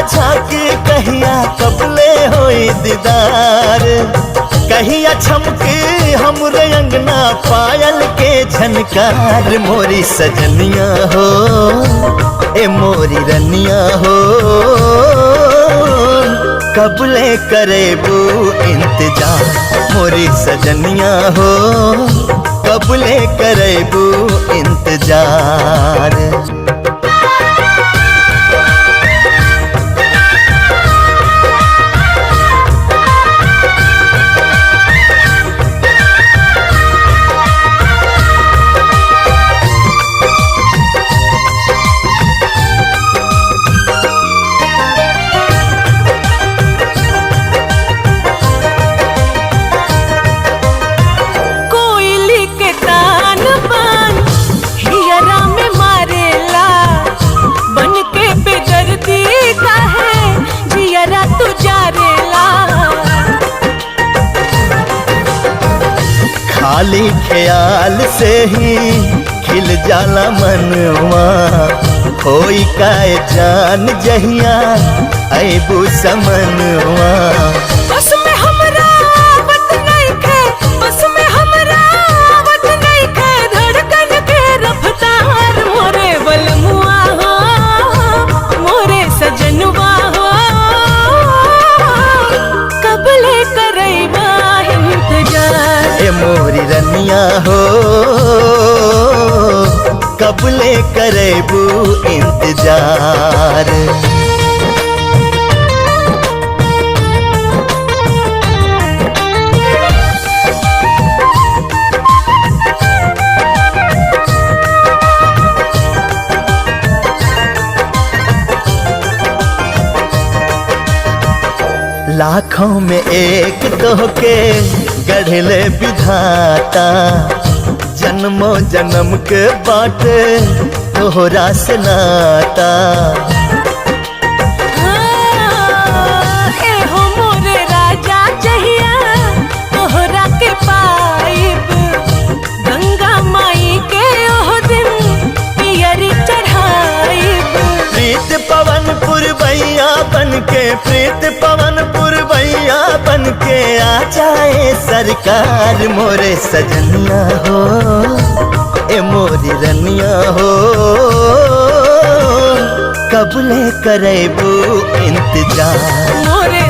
झाके कहिया कबले होई दीदार, कहिया छमके हमरे अंगना पायल के झनकार। मोरी सजनिया हो ए मोरी रनिया हो, कबले करेबू इंतजार। मोरी सजनिया हो कबले करेबू इंतजार। खाली ख्याल से ही खिल जाला मनवा, होई काए जान जहिया ऐबू समनवा। बस में हमरा आवत नइखे, बस में हमरा आवत नइखे, धड़कन के रफ्तार। मोरे बलमुआ हो मोरे सजनवा हो, कबले करैबा इंतजार। ए मोरी रनिया हो कबले करेबू इंतजार। लाखों में एक तोहके गढ़ले विधाता, जन्मों जन्म के बाटे तोहरा से नाता। ए हो मोरे राजा जहिया तोहरा के पाइब, गंगा माई के ओह दिन पियरी चढ़ाइब। प्रीत पवन पुरवैया बनके, प्रीत पवन पुरवैया बनके आ जाए सरकार। मोरे सजनिया हो ए मोरी रनिया हो, कबले करेबू इंतजार। मोरे